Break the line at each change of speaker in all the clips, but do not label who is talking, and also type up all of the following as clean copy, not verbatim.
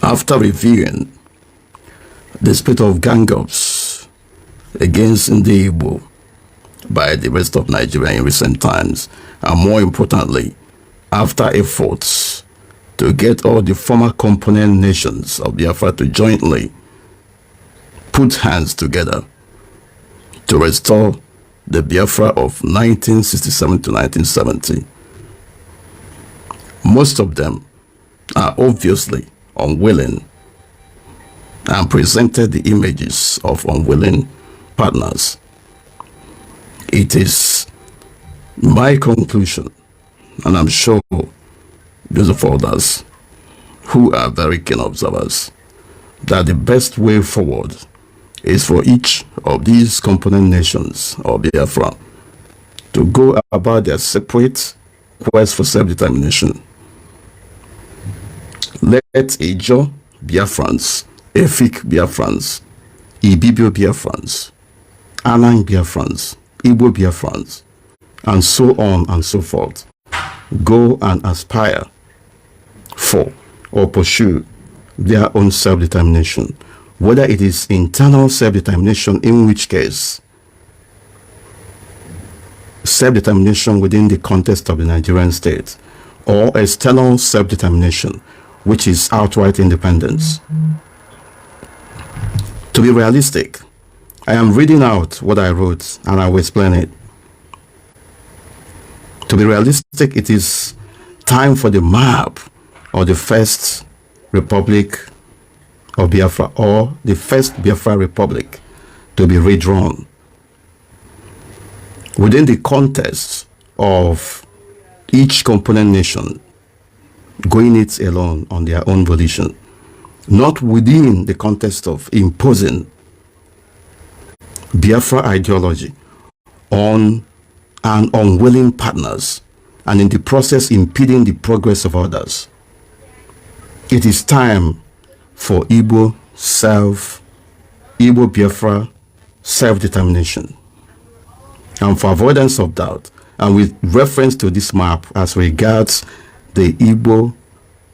After reviewing the spate of gang-ups against the Igbo by the rest of Nigeria in recent times, and more importantly, after efforts to get all the former component nations of Biafra to jointly put hands together to restore the Biafra of 1967 to 1970. Most of them are obviously unwilling and presented the images of unwilling partners. It is my conclusion, and I'm sure those of others who are very keen observers, that the best way forward is for each of these component nations of Biafra to go about their separate quest for self-determination. Let Ijo Biafrans, Efik Biafrans, Ibibio Biafrans, Anang Biafrans, Igbo Biafrans, and so on and so forth, go and aspire for or pursue their own self-determination, whether it is internal self-determination, in which case self-determination within the context of the Nigerian state, or external self-determination, which is outright independence. To be realistic, I am reading out what I wrote and I will explain it. To be realistic, it is time for the map of the first Republic of Biafra, or the first Biafra Republic, to be redrawn within the context of each component nation going it alone on their own volition, not within the context of imposing Biafra ideology on an unwilling partners, and in the process impeding the progress of others. It is time for Igbo Biafra self-determination. And for avoidance of doubt, and with reference to this map as regards the Igbo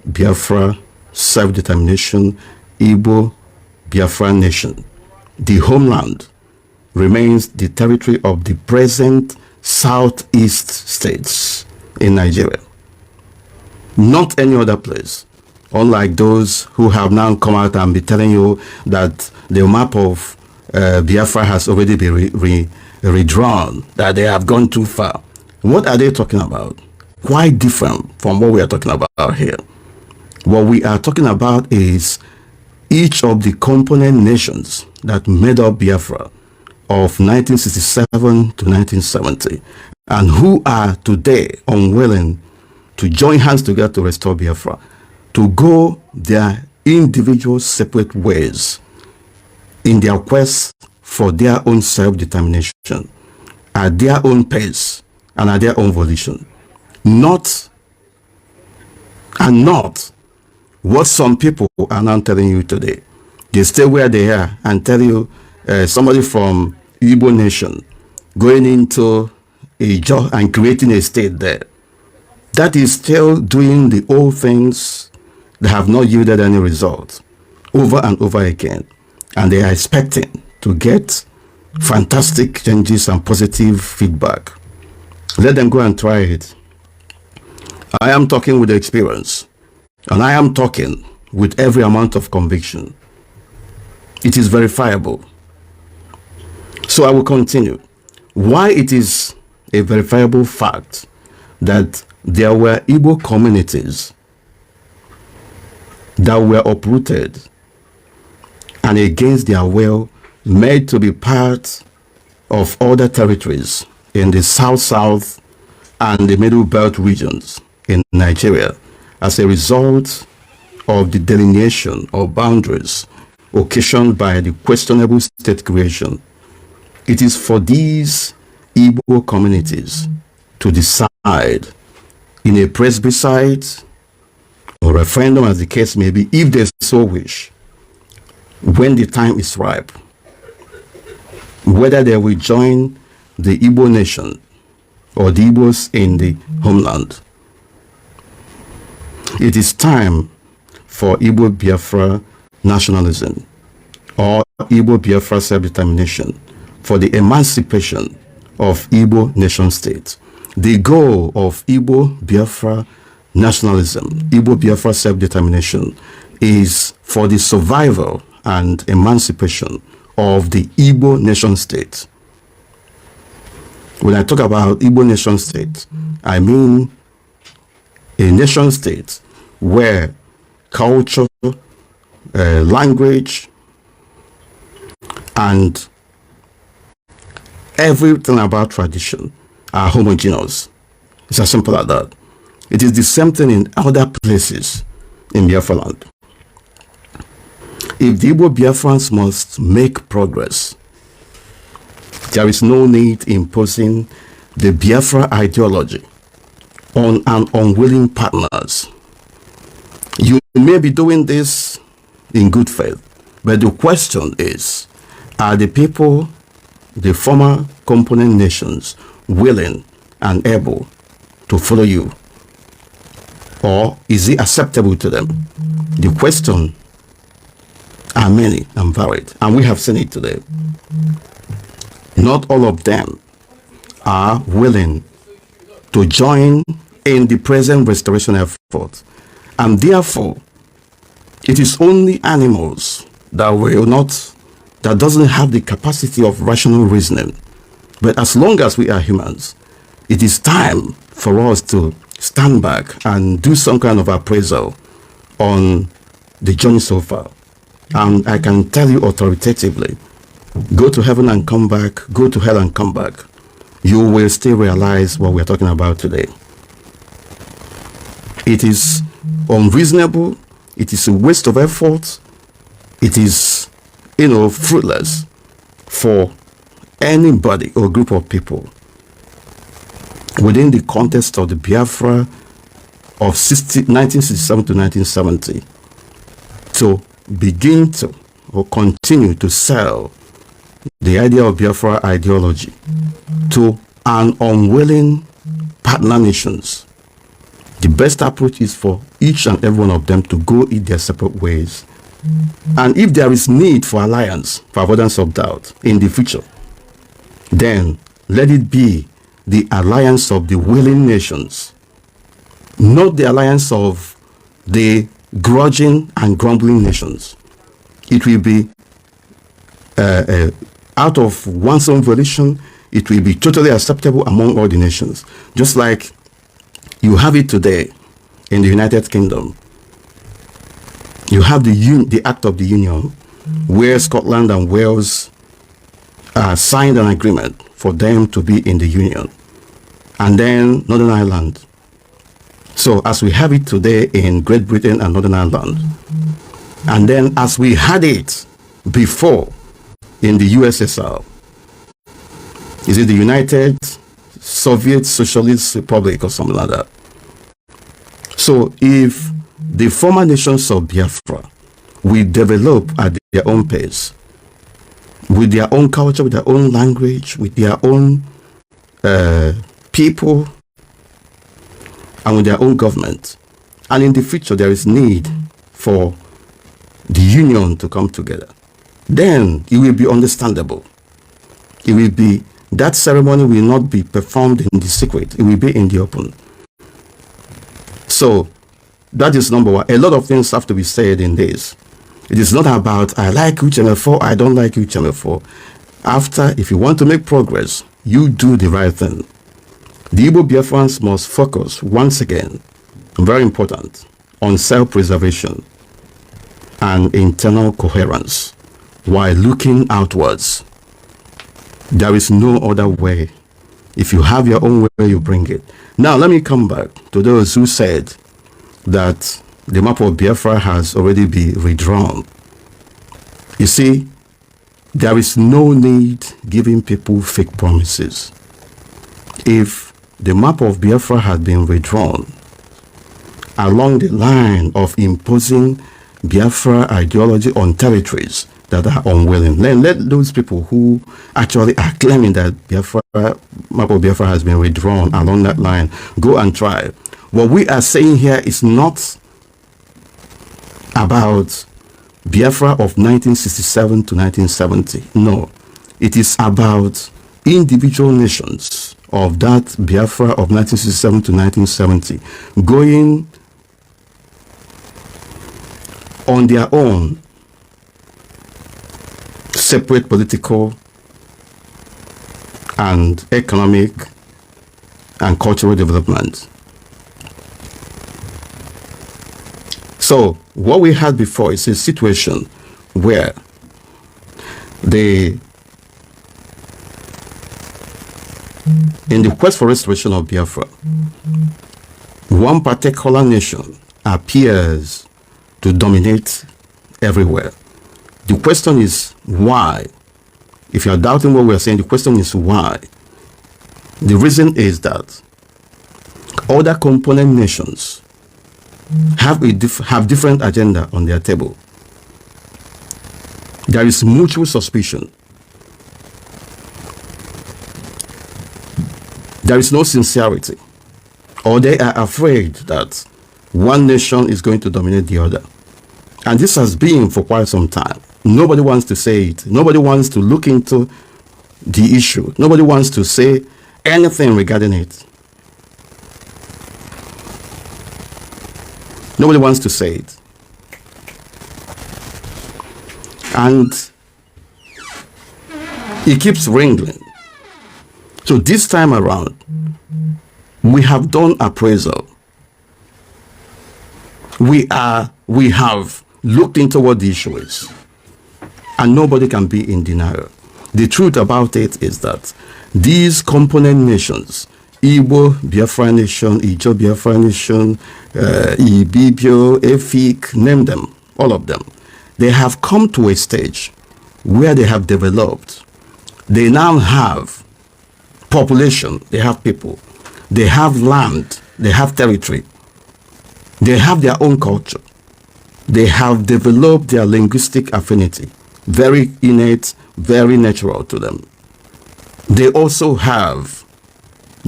Biafra self-determination, Igbo-Biafra nation, the homeland remains the territory of the present southeast states in Nigeria, not any other place. Unlike those who have now come out and be telling you that the map of Biafra has already been redrawn, that they have gone too far. What are they talking about? Quite different from what we are talking about here. What we are talking about is each of the component nations that made up Biafra of 1967 to 1970, and who are today unwilling to join hands together to restore Biafra, to go their individual separate ways in their quest for their own self-determination at their own pace and at their own volition. Not what some people are now telling you today. They stay where they are and tell you somebody from Igbo Nation going into a job and creating a state there. That is still doing the old things that have not yielded any result over and over again. And they are expecting to get fantastic changes and positive feedback. Let them go and try it. I am talking with experience, and I am talking with every amount of conviction. It is verifiable. So I will continue. Why it is a verifiable fact that there were Igbo communities that were uprooted and against their will made to be part of other territories in the South and the Middle Belt regions in Nigeria as a result of the delineation of boundaries occasioned by the questionable state creation. It is for these Igbo communities to decide in a plebiscite or referendum, as the case may be, if they so wish, when the time is ripe, whether they will join the Igbo nation or the Igbos in the homeland. It is time for Igbo-Biafra nationalism or Igbo-Biafra self-determination, for the emancipation of Igbo nation state. The goal of Igbo-Biafra nationalism, Igbo-Biafra self-determination, is for the survival and emancipation of the Igbo nation state. When I talk about Igbo nation state, I mean a nation state where culture, language, and everything about tradition are homogeneous. It's as simple as that. It is the same thing in other places in Biafra land. If the Igbo Biafrans must make progress, there is no need imposing the Biafra ideology on an unwilling partners. You may be doing this in good faith, but the question is, are the people, the former component nations, willing and able to follow you? Or is it acceptable to them? The question are many and varied, and we have seen it today. Not all of them are willing to join in the present restoration effort, and therefore it is only animals that doesn't have the capacity of rational reasoning. But as long as we are humans, it is time for us to stand back and do some kind of appraisal on the journey so far. And I can tell you authoritatively, go to heaven and come back, go to hell and come back. You will still realize what we're talking about today. It is unreasonable, it is a waste of effort, it is, fruitless for anybody or group of people within the context of the Biafra of 1967 to 1970 to begin to or continue to sell the idea of Biafra ideology to an unwilling partner nations. The best approach is for each and every one of them to go in their separate ways. And if there is need for alliance, for avoidance of doubt in the future, then let it be the alliance of the willing nations, not the alliance of the grudging and grumbling nations. It will be out of one's own volition, it will be totally acceptable among all the nations. Just like you have it today in the United Kingdom. You have the Act of the Union, where Scotland and Wales signed an agreement for them to be in the Union. And then Northern Ireland. So as we have it today in Great Britain and Northern Ireland, and then as we had it before in the USSR, is it the United Soviet Socialist Republic or something like that? So if the former nations of Biafra will develop at their own pace, with their own culture, with their own language, with their own people, and with their own government, and in the future there is need for the union to come together, then it will be understandable. It will be, that ceremony will not be performed in the secret, it will be in the open. So that is number one. A lot of things have to be said in this. It is not about I like UTMF4, I don't like UTMF4. After, if you want to make progress, you do the right thing. The Igbo Biafrans must focus once again, very important, on self-preservation and internal coherence while looking outwards. There is no other way. If you have your own way, you bring it. Now let me come back to those who said that the map of Biafra has already been redrawn. You see, there is no need giving people fake promises. If the map of Biafra has been redrawn along the line of imposing Biafra ideology on territories that are unwilling, then let those people who actually are claiming that map of Biafra has been redrawn along that line go and try. What we are saying here is not about Biafra of 1967 to 1970. No, it is about individual nations of that Biafra of 1967 to 1970 going on their own separate political and economic and cultural development. So what we had before is a situation where in the quest for restoration of Biafra, one particular nation appears to dominate everywhere. The question is why? If you are doubting what we are saying, the question is why. The reason is that other component nations have different agenda on their table. There is mutual suspicion. There is no sincerity, or they are afraid that one nation is going to dominate the other. And this has been for quite some time. Nobody wants to say it. Nobody wants to look into the issue. Nobody wants to say anything regarding it. Nobody wants to say it. And it keeps wrangling. So this time around, we have done appraisal. We have looked into what the issue is. And nobody can be in denial. The truth about it is that these component nations, Igbo-Biafra Nation, Igbo-Biafra Nation, Ibibio, Efik, name them, all of them, they have come to a stage where they have developed. They now have population, they have people, they have land, they have territory, they have their own culture, they have developed their linguistic affinity, very innate, very natural to them. They also have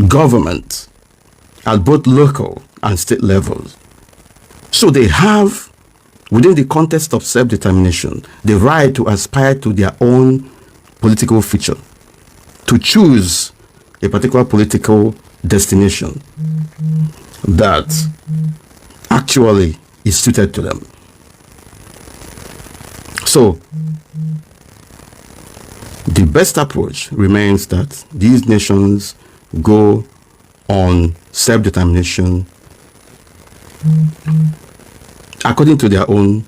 government at both local and state levels. So they have, within the context of self-determination, the right to aspire to their own political future, to choose a particular political destination that actually is suited to them. So the best approach remains that these nations go on self-determination according to their own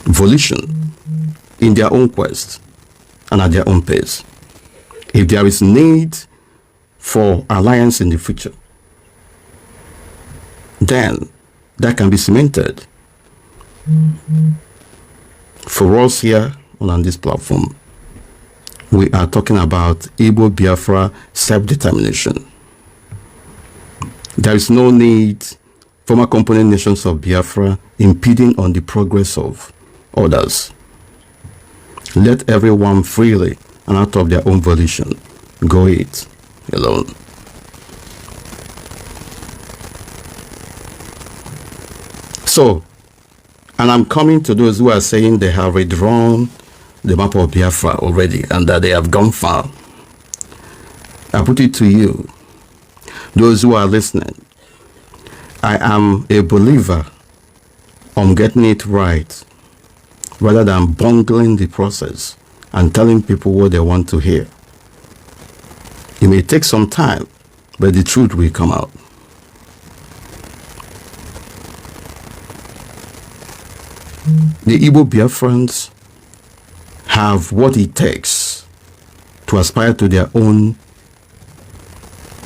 volition, in their own quest, and at their own pace. If there is need for alliance in the future, then that can be cemented. For us here on this platform, we are talking about Igbo-Biafra self-determination. There is no need former component nations of Biafra impeding on the progress of others. Let everyone freely and out of their own volition go it alone. So, and I'm coming to those who are saying they have redrawn the map of Biafra already and that they have gone far. I put it to you, those who are listening, I am a believer on getting it right rather than bungling the process and telling people what they want to hear. It may take some time, but the truth will come out. The Igbo Biafrans have what it takes to aspire to their own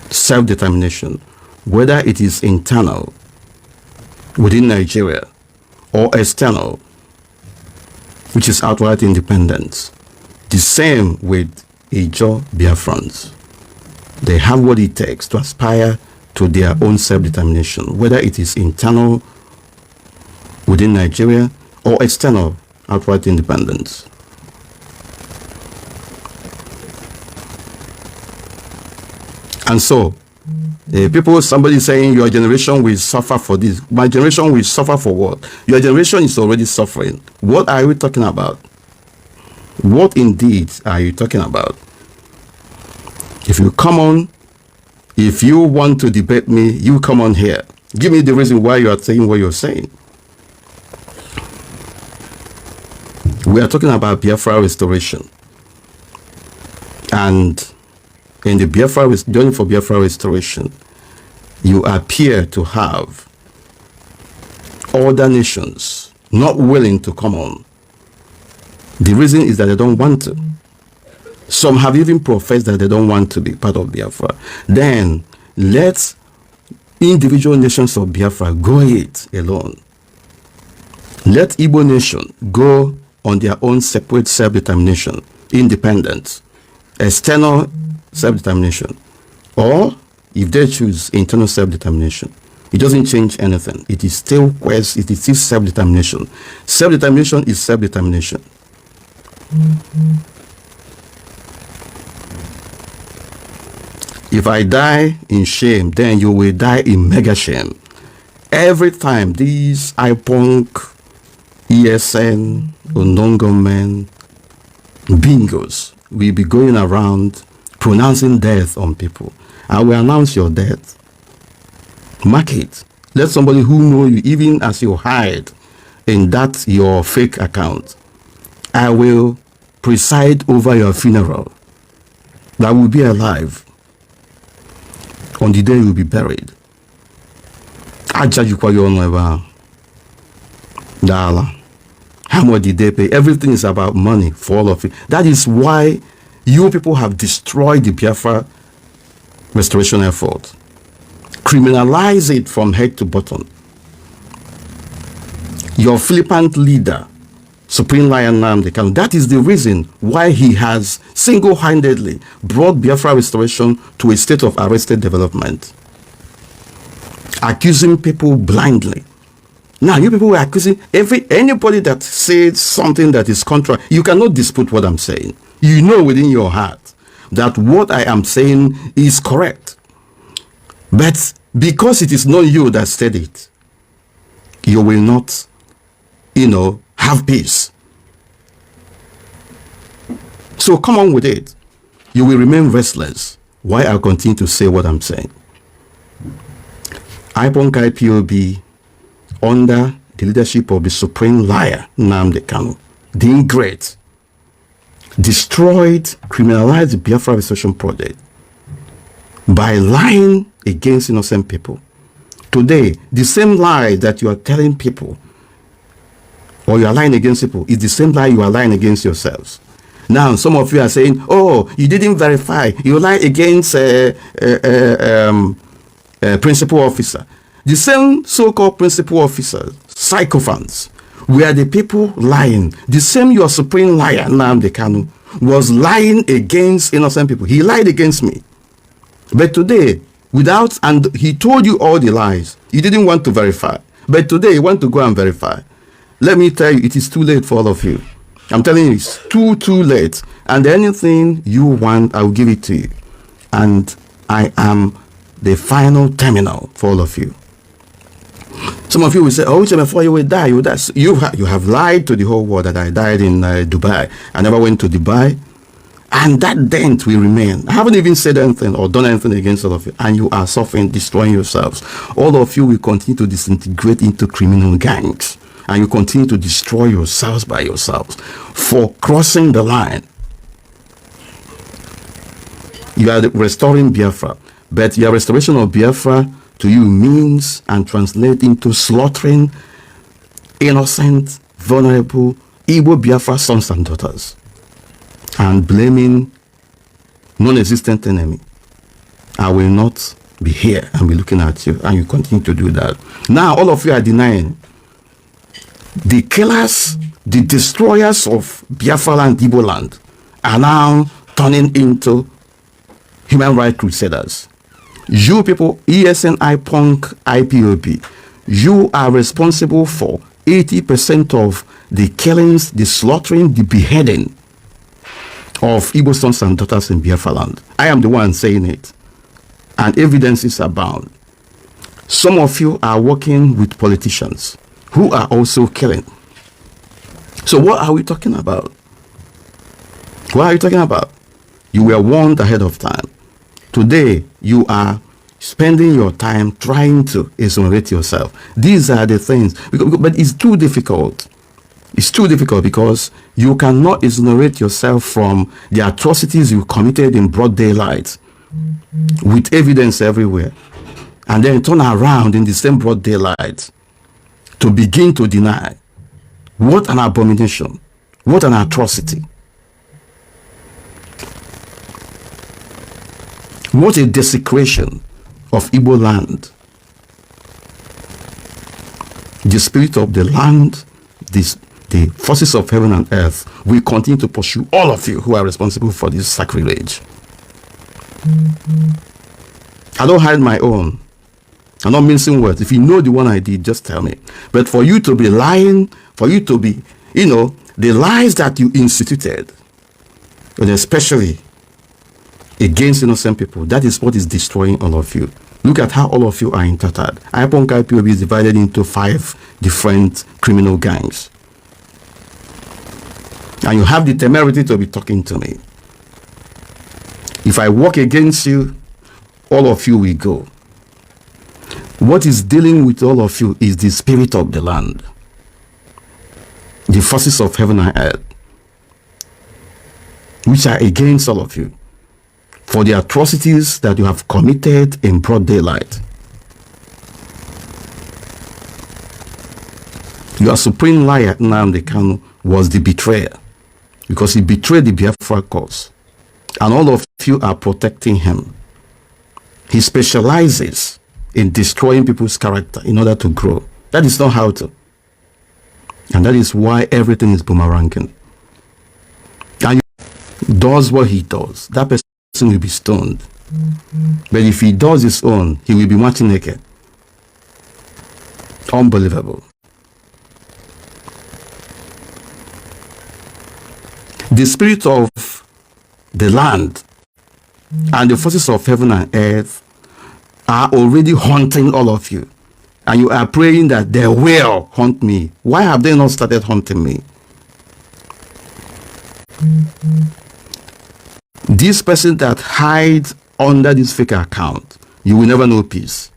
self-determination, whether it is internal within Nigeria or external, which is outright independence. The same with Igbo Biafrans. They have what it takes to aspire to their own self-determination, whether it is internal within Nigeria or external, outright independence. And so, Somebody saying your generation will suffer for this. My generation will suffer for what? Your generation is already suffering. What are we talking about? What indeed are you talking about? If you come on, if you want to debate me, you come on here. Give me the reason why you are saying what you're saying. We are talking about Biafra restoration. And in the journey for Biafra restoration, you appear to have other nations not willing to come on. The reason is that they don't want to. Some have even professed that they don't want to be part of Biafra. Then let individual nations of Biafra go it alone. Let Igbo nation go on their own separate self-determination, independence, external self-determination, or if they choose internal self-determination. It doesn't change anything. It is still self-determination. Self-determination is self-determination. If I die in shame, then you will die in mega shame. Every time these IPONC, ESN, or non-government bingos will be going around pronouncing death on people, I will announce your death. Mark it. Let somebody who know you, even as you hide in that your fake account, I will preside over your funeral. That will be alive on the day you will be buried. I judge you for your own dollar. How much did they pay? Everything is about money for all of it. That is why you people have destroyed the Biafra restoration effort. Criminalize it from head to bottom. Your flippant leader, Supreme Lion Nnamdi Kanu, that is the reason why he has single-handedly brought Biafra restoration to a state of arrested development. Accusing people blindly. Now, you people were accusing anybody that says something that is contrary. You cannot dispute what I'm saying. You know within your heart that what I am saying is correct. But because it is not you that said it, you will not, have peace. So come on with it. You will remain restless while I continue to say what I'm saying. IPONC IPOB, under the leadership of the supreme liar, Nnamdi Kanu, the ingrate, destroyed, criminalized the Biafra Restoration Project by lying against innocent people. Today, the same lie that you are telling people, or you are lying against people, is the same lie you are lying against yourselves. Now, some of you are saying, oh, you didn't verify. You lied against principal officer. The same so-called principal officers, sycophants, were the people lying. The same your supreme liar, Nnamdi Kanu, was lying against innocent people. He lied against me. But today, and he told you all the lies. You didn't want to verify. But today, you want to go and verify. Let me tell you, it is too late for all of you. I'm telling you, it's too late. And anything you want, I will give it to you. And I am the final terminal for all of you. Some of you will say, oh, before you will die, you have lied to the whole world that I died in Dubai. I never went to Dubai. And that dent will remain. I haven't even said anything or done anything against all of you. And you are suffering, destroying yourselves. All of you will continue to disintegrate into criminal gangs. And you continue to destroy yourselves by yourselves for crossing the line. You are restoring Biafra. But your restoration of Biafra to you means and translates into slaughtering innocent, vulnerable Igbo-Biafra sons and daughters and blaming non-existent enemy. I will not be here and be looking at you, and you continue to do that. Now all of you are denying the killers, the destroyers of Biafra and Igbo land are now turning into human rights crusaders. You people, ESN, IPONC, IPOB, you are responsible for 80% of the killings, the slaughtering, the beheading of Igbo sons and daughters in Biafra land. I am the one saying it. and evidences abound. Some of you are working with politicians who are also killing. So what are we talking about? What are you talking about? You were warned ahead of time. Today, you are spending your time trying to exonerate yourself. These are the things. But it's too difficult. It's too difficult because you cannot exonerate yourself from the atrocities you committed in broad daylight with evidence everywhere, and then turn around in the same broad daylight to begin to deny. What an abomination. What an atrocity. What a desecration of Igbo land. The spirit of the land, the forces of heaven and earth will continue to pursue all of you who are responsible for this sacrilege. I don't hide my own. I'm not mincing words. If you know the one I did, just tell me. But for you to be lying, for you to be, the lies that you instituted, and especially against innocent people, that is what is destroying all of you. Look at how all of you are intertwined. IPOB is divided into 5 different criminal gangs. And you have the temerity to be talking to me. If I work against you, all of you will go. What is dealing with all of you is the spirit of the land, the forces of heaven and earth, which are against all of you for the atrocities that you have committed in broad daylight. Your supreme liar, Nnamdi Kanu, was the betrayer because he betrayed the Biafra cause. And all of you are protecting him. He specializes in destroying people's character in order to grow. That is not how to. And that is why everything is boomeranging. And he does what he does. That person will be stoned. But if he does his own, he will be marching naked. Unbelievable. The spirit of the land and the forces of heaven and earth are already haunting all of you. And you are praying that they will haunt me. Why have they not started haunting me? This person that hides under this fake account, you will never know peace.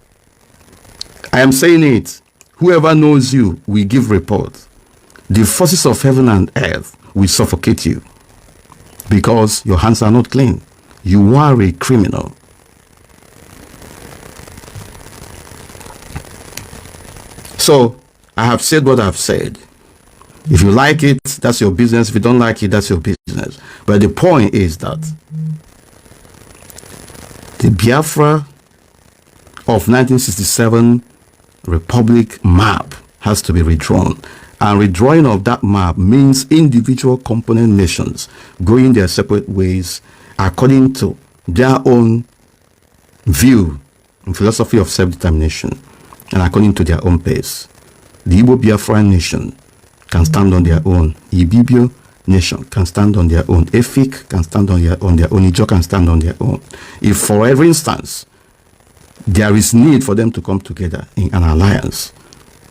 I am saying it. Whoever knows you will give report. The forces of heaven and earth will suffocate you because your hands are not clean. You are a criminal. So, I have said what I've said. If you like it, that's your business. If you don't like it, that's your business. But the point is that the Biafra of 1967 Republic map has to be redrawn. And redrawing of that map means individual component nations going their separate ways according to their own view and philosophy of self-determination and according to their own pace. The Igbo-Biafra nation can stand on their own. Ibibio nation can stand on their own. Efik can stand on their own. Their Onijo can stand on their own. If, for every instance, there is need for them to come together in an alliance,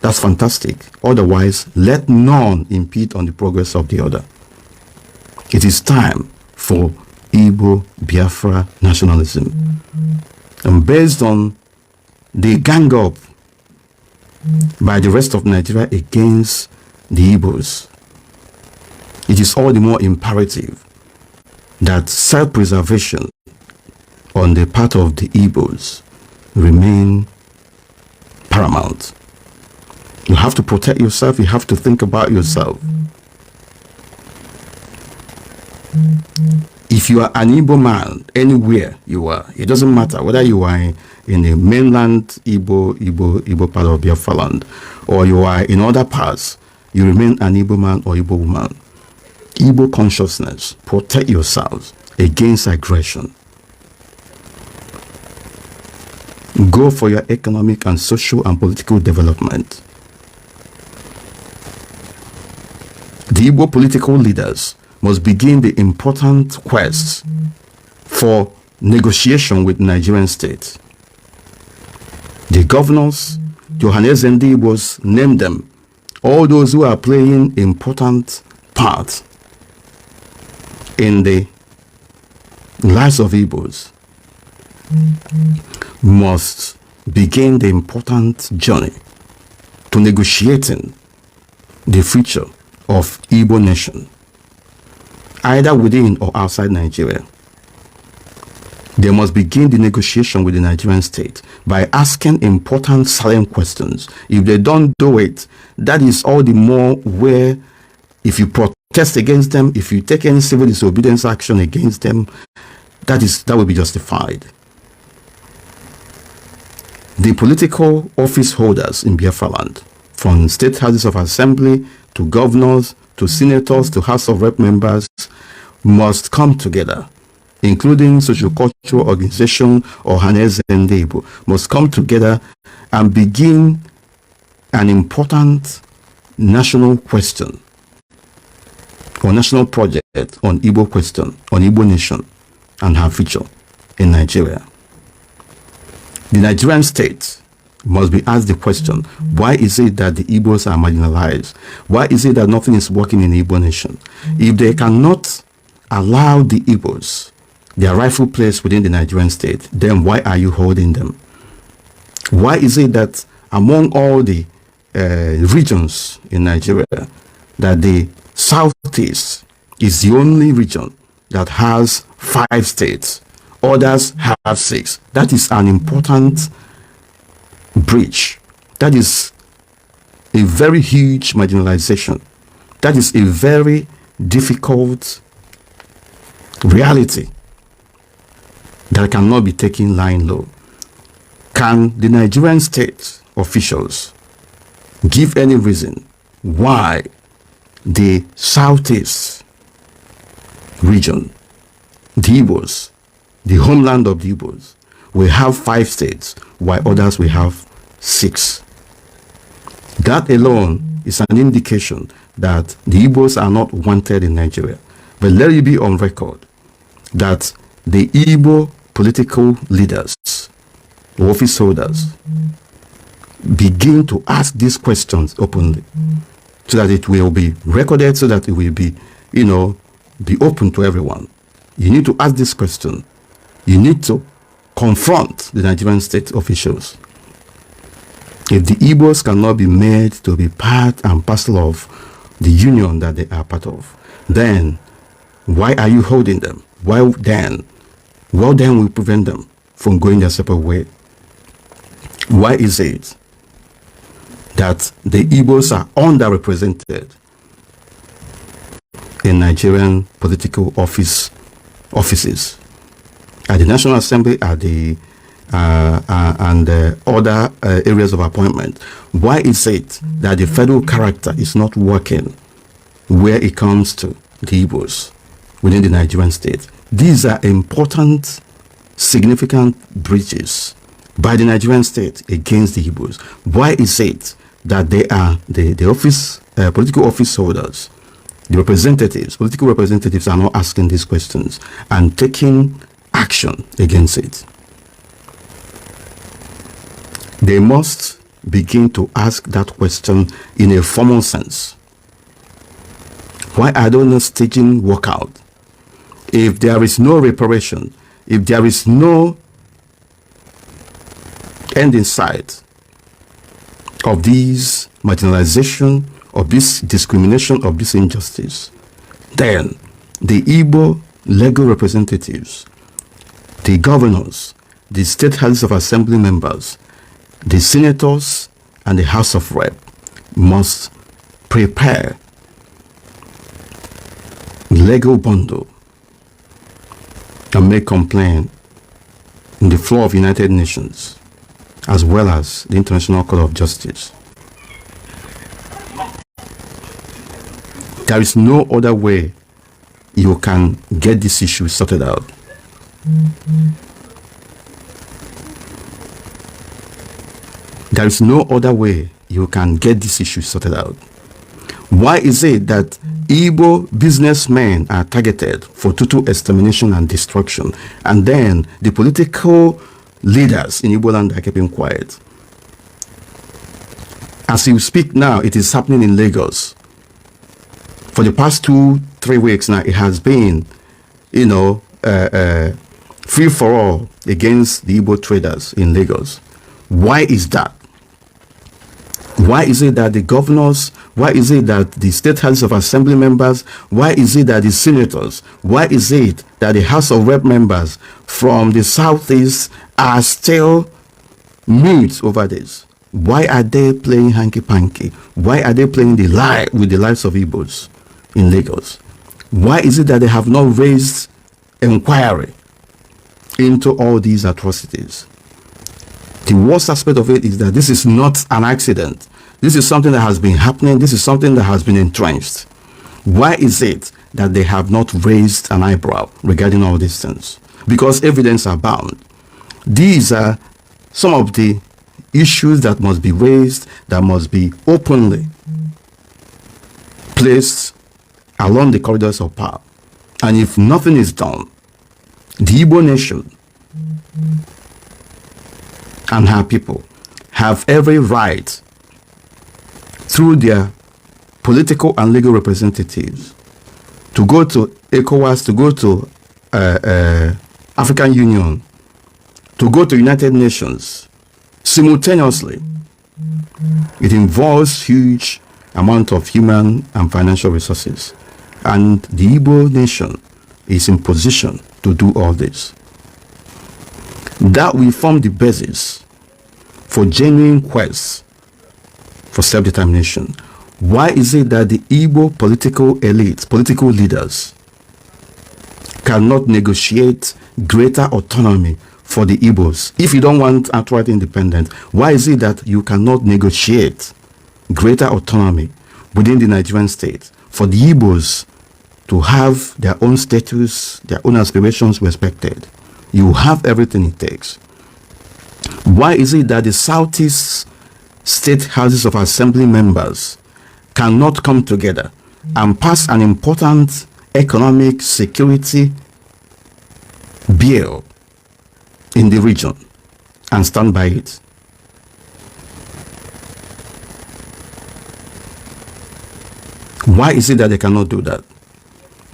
that's fantastic. Otherwise, let none impede on the progress of the other. It is time for Igbo-Biafra nationalism. And based on the gang up by the rest of Nigeria against the Igbos, it is all the more imperative that self-preservation on the part of the Igbos remain paramount. You have to protect yourself. You have to think about yourself. If you are an Igbo man, anywhere you are, it doesn't matter whether you are in the mainland Igbo part of Biafra land, or you are in other parts, you remain an Igbo man or Igbo woman. Igbo consciousness, protect yourselves against aggression. Go for your economic and social and political development. The Igbo political leaders must begin the important quest for negotiation with Nigerian state. The governors, Johannes and Igbos, name them. All those who are playing important parts in the lives of Igbos must begin the important journey to negotiating the future of Igbo nation, either within or outside Nigeria. They must begin the negotiation with the Nigerian state by asking important salient questions. If they don't do it, that is all the more where if you protest against them, if you take any civil disobedience action against them, that will be justified. The political office holders in Biafra land, from state houses of assembly to governors to senators to House of Rep members, must come together, including socio-cultural organization or Hanez and Igbo, must come together and begin an important national question or national project on Igbo question, on Igbo nation and her future in Nigeria. The Nigerian state must be asked the question, why is it that the Igbos are marginalized? Why is it that nothing is working in the Igbo nation? If they cannot allow the Igbos their rightful place within the Nigerian state, then why are you holding them? Why is it that among all the regions in Nigeria, that the Southeast is the only region that has 5 states, others have 6? That is an important breach. That is a very huge marginalization. That is a very difficult reality that cannot be taken lying low. Can the Nigerian state officials give any reason why the Southeast region, the Igbos, the homeland of the Igbos, will have 5 states while others will have 6? That alone is an indication that the Igbos are not wanted in Nigeria. But let it be on record that the Igbo political leaders, office holders, begin to ask these questions openly, so that it will be recorded, so that it will be, be open to everyone. You need to ask this question. You need to confront the Nigerian state officials. If the Igbos cannot be made to be part and parcel of the union that they are part of, then why are you holding them? What then will prevent them from going their separate way? Why is it that the Igbos are underrepresented in Nigerian political offices, at the National Assembly, at the and other areas of appointment? Why is it that the federal character is not working where it comes to the Igbos within the Nigerian state? These are important, significant breaches by the Nigerian state against the Igbos. Why is it that they are the political office holders, the representatives, political representatives are not asking these questions and taking action against it? They must begin to ask that question in a formal sense. Why are they not staging walkout? If there is no reparation, if there is no end in sight of this marginalization, of this discrimination, of this injustice, then the Igbo legal representatives, the governors, the state houses of assembly members, the senators, and the House of Rep must prepare legal bundle and make complaint in the floor of United Nations as well as the International Court of Justice. There is no other way you can get this issue sorted out. There is no other way you can get this issue sorted out. Why is it that Igbo businessmen are targeted for total extermination and destruction, and then the political leaders in Igbo land are keeping quiet? As you speak now, it is happening in Lagos. For the past 2-3 weeks now, it has been, free for all against the Igbo traders in Lagos. Why is that? Why is it that the governors, why is it that the state House of Assembly members, why is it that the senators, why is it that the House of Rep members from the Southeast are still mute over this? Why are they playing hanky-panky? Why are they playing the lie with the lives of Igbos in Lagos? Why is it that they have not raised inquiry into all these atrocities? The worst aspect of it is that this is not an accident. This is something that has been happening. This is something that has been entrenched. Why is it that they have not raised an eyebrow regarding all these things? Because evidence abound. These are some of the issues that must be raised, that must be openly placed along the corridors of power. And if nothing is done, the Igbo nation and her people have every right through their political and legal representatives to go to ECOWAS, to go to African Union, to go to United Nations simultaneously. It involves huge amount of human and financial resources, and the Igbo nation is in position to do all this. That will form the basis for genuine quest for self-determination. Why is it that the Igbo political elites, political leaders, cannot negotiate greater autonomy for the Igbos? If you don't want outright independence, why is it that you cannot negotiate greater autonomy within the Nigerian state for the Igbos to have their own status, their own aspirations respected? You have everything it takes. Why is it that the Southeast state houses of assembly members cannot come together and pass an important economic security bill in the region and stand by it? Why is it that they cannot do that?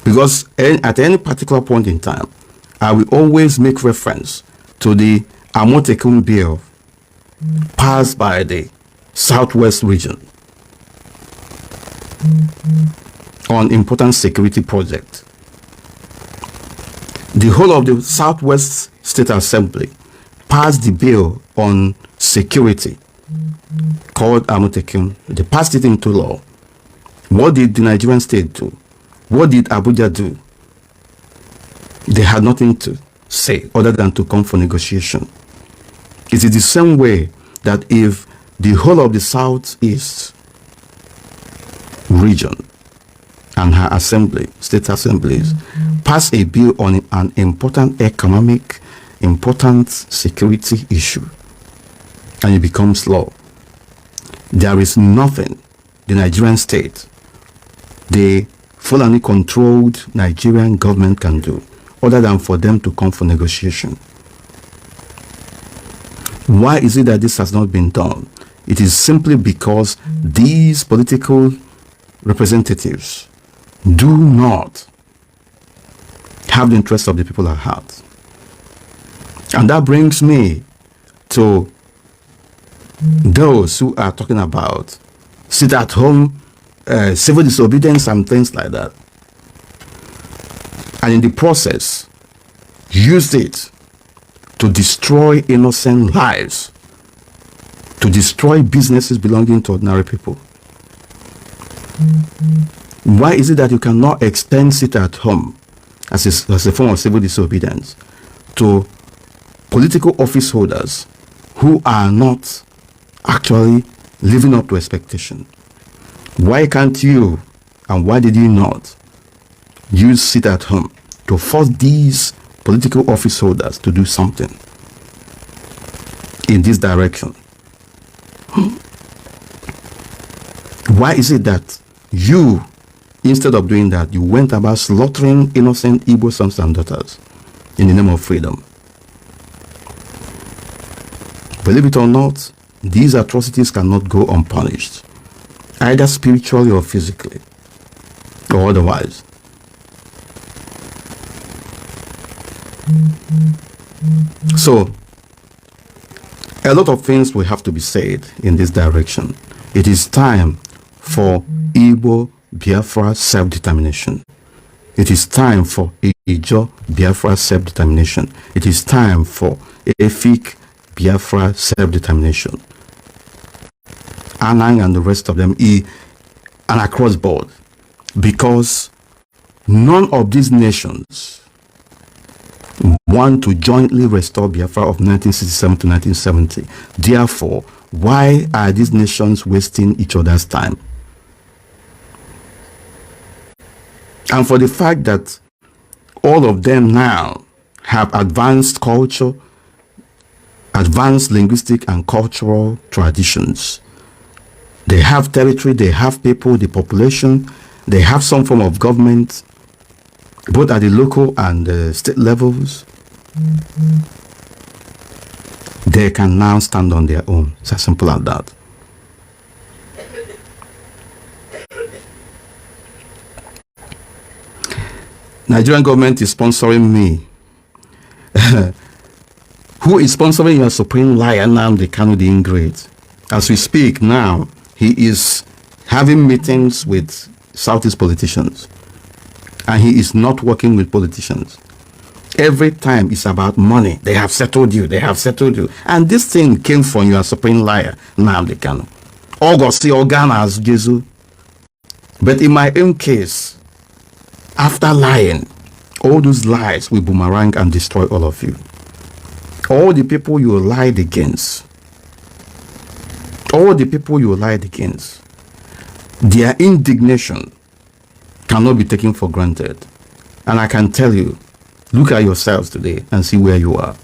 Because at any particular point in time, I will always make reference to the Amotekun bill passed by the Southwest region on important security project. The whole of the Southwest State Assembly passed the bill on security called Amotekun. They passed it into law. What did the Nigerian state do? What did Abuja do? They had nothing to say other than to come for negotiation. It is the same way that if the whole of the Southeast region and her assembly, state assemblies, pass a bill on an important economic, important security issue, and it becomes law, there is nothing the Nigerian state, the Fulani controlled Nigerian government can do other than for them to come for negotiation. Why is it that this has not been done? It is simply because these political representatives do not have the interest of the people at heart. And that brings me to those who are talking about sit at home, civil disobedience and things like that, and in the process used it to destroy innocent lives, to destroy businesses belonging to ordinary people. Why is it that you cannot extend sit at home as a form of civil disobedience to political office holders who are not actually living up to expectation? Why can't you, and why did you not use sit at home to force these political office holders to do something in this direction? Why is it that you, instead of doing that, you went about slaughtering innocent Igbo sons and daughters in the name of freedom? Believe it or not, these atrocities cannot go unpunished, either spiritually or physically, or otherwise. So, a lot of things will have to be said in this direction. It is time for Igbo-Biafra self-determination. It is time for Igbo-Biafra self-determination. It is time for Efik-Biafra self-determination. Anang and the rest of them, and across board. Because none of these nations want to jointly restore Biafra of 1967 to 1970. Therefore, why are these nations wasting each other's time? And for the fact that all of them now have advanced culture, advanced linguistic and cultural traditions. They have territory, they have people, the population, they have some form of government, both at the local and state levels. They can now stand on their own. It's as simple as that. Nigerian government is sponsoring me. Who is sponsoring your supreme liar, Nnamdi Kanu the ingrate? As we speak now, he is having meetings with Southeast politicians. And he is not working with politicians. Every time it's about money. They have settled you. They have settled you. And this thing came from your supreme liar, Nnamdi Kanu. August Organa as Jesus. But in my own case, after lying, all those lies will boomerang and destroy all of you. All the people you lied against, their indignation cannot be taken for granted. And I can tell you, look at yourselves today and see where you are.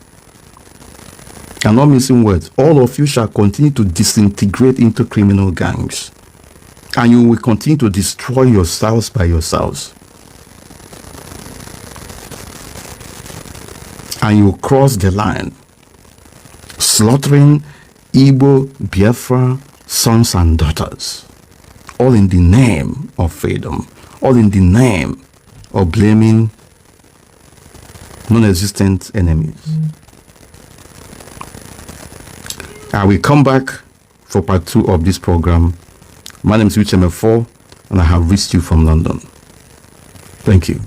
I'm not missing words. All of you shall continue to disintegrate into criminal gangs. And you will continue to destroy yourselves by yourselves. And you cross the line, slaughtering Igbo-Biafra sons and daughters, all in the name of freedom, all in the name of blaming non-existent enemies. I will come back for part 2 of this program. My name is Richard M4, and I have reached you from London. Thank you.